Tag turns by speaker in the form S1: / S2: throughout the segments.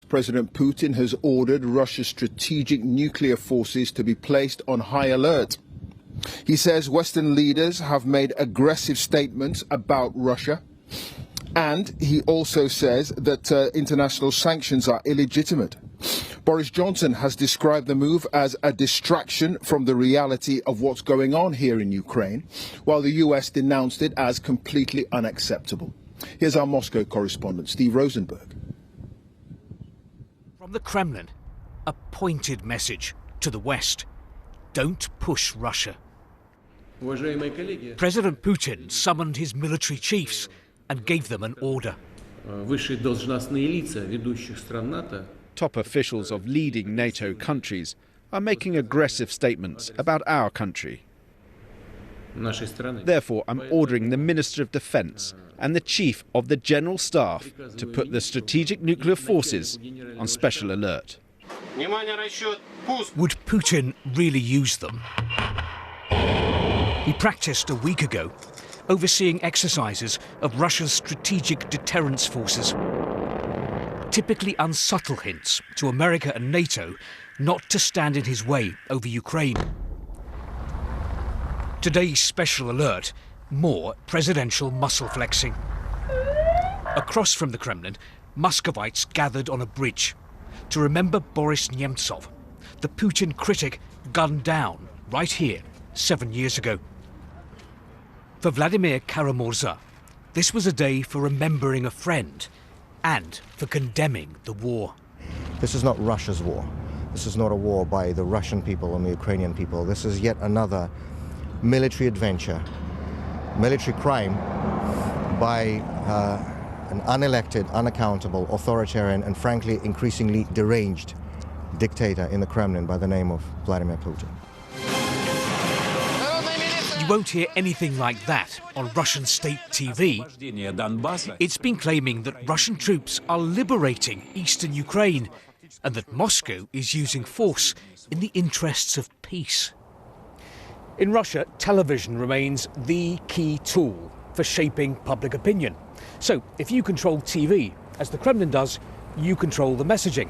S1: President Putin has ordered Russia's strategic nuclear forces to be placed on high alert. He says Western leaders have made aggressive statements about Russia, and he also says that international sanctions are illegitimate. Boris Johnson has described the move as a distraction from the reality of what's going on here in Ukraine, while the US denounced it as completely unacceptable. Here's our Moscow correspondent, Steve Rosenberg.
S2: From the Kremlin, a pointed message to the West. Don't push Russia. President Putin summoned his military chiefs and gave them an order.
S3: Top officials of leading NATO countries are making aggressive statements about our country. Therefore, I'm ordering the Minister of Defence and the Chief of the General Staff to put the strategic nuclear forces on special alert.
S2: Would Putin really use them? He practiced a week ago, overseeing exercises of Russia's strategic deterrence forces. Typically unsubtle hints to America and NATO not to stand in his way over Ukraine. Today's special alert, more presidential muscle flexing. Across from the Kremlin, Muscovites gathered on a bridge to remember Boris Nemtsov, the Putin critic gunned down right here 7 years ago. For Vladimir Karamurza, this was a day for remembering a friend and for condemning the war.
S4: This is not Russia's war. This is not a war by the Russian people and the Ukrainian people. This is yet another military adventure, military crime by an unelected, unaccountable, authoritarian and frankly increasingly deranged dictator in the Kremlin by the name of Vladimir Putin.
S2: You won't hear anything like that on Russian state TV. It's been claiming that Russian troops are liberating eastern Ukraine and that Moscow is using force in the interests of peace. In Russia, television remains the key tool for shaping public opinion. So if you control TV, as the Kremlin does, you control the messaging.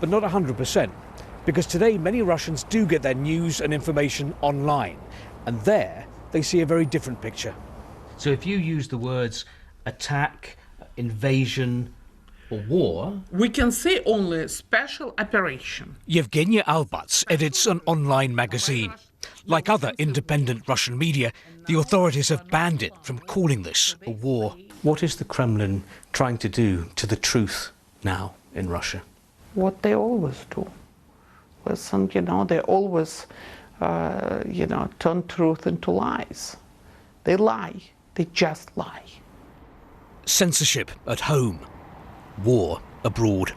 S2: But not 100%, because today many Russians do get their news and information online. And there, they see a very different picture. So if you use the words attack, invasion or war...
S5: We can say only special operation.
S2: Yevgenia Albats edits an online magazine. Like other independent Russian media, the authorities have banned it from calling this a war. What is the Kremlin trying to do to the truth now in Russia?
S5: What they always do. Listen, they always... turn truth into lies. They lie. They just lie.
S2: Censorship at home. War abroad.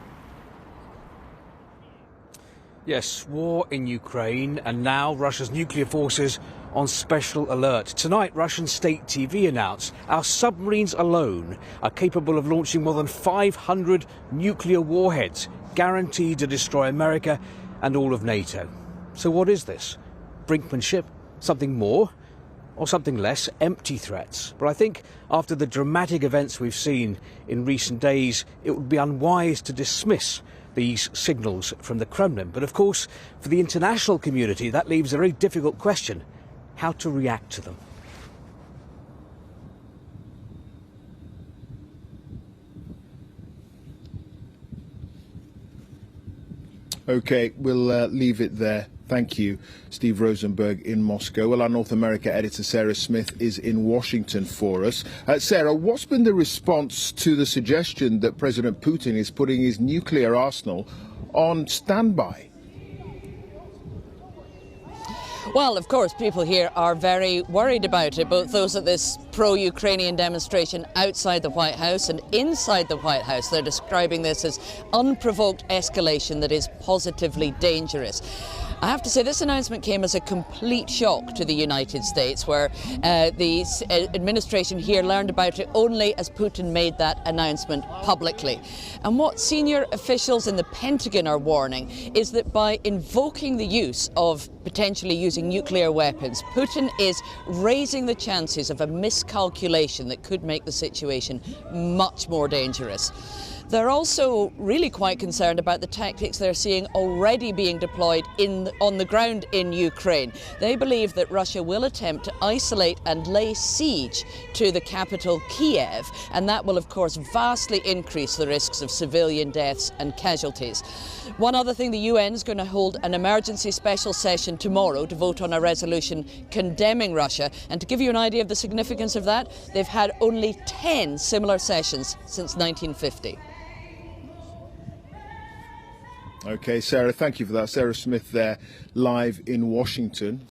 S2: Yes, war in Ukraine, and now Russia's nuclear forces on special alert. Tonight, Russian state TV announced our submarines alone are capable of launching more than 500 nuclear warheads, guaranteed to destroy America and all of NATO. So what is this? Brinkmanship, something more, or something less, empty threats? But I think after the dramatic events we've seen in recent days, it would be unwise to dismiss these signals from the Kremlin. But of course, for the international community, that leaves a very difficult question: how to react to them.
S1: OK, we'll leave it there. Thank you, Steve Rosenberg in Moscow. Well, our North America editor, Sarah Smith, is in Washington for us. Sarah, what's been the response to the suggestion that President Putin is putting his nuclear arsenal on standby?
S6: Well, of course, people here are very worried about it, both those at this pro-Ukrainian demonstration outside the White House and inside the White House. They're describing this as unprovoked escalation that is positively dangerous. I have to say, this announcement came as a complete shock to the United States, where the administration here learned about it only as Putin made that announcement publicly. And what senior officials in the Pentagon are warning is that by invoking the use of potentially using nuclear weapons, Putin is raising the chances of a miscalculation that could make the situation much more dangerous. They're also really quite concerned about the tactics they're seeing already being deployed on the ground in Ukraine. They believe that Russia will attempt to isolate and lay siege to the capital Kyiv, and that will of course vastly increase the risks of civilian deaths and casualties. One other thing, the UN is going to hold an emergency special session tomorrow to vote on a resolution condemning Russia, and to give you an idea of the significance of that, they've had only 10 similar sessions since 1950.
S1: Okay, Sarah, thank you for that. Sarah Smith there, live in Washington.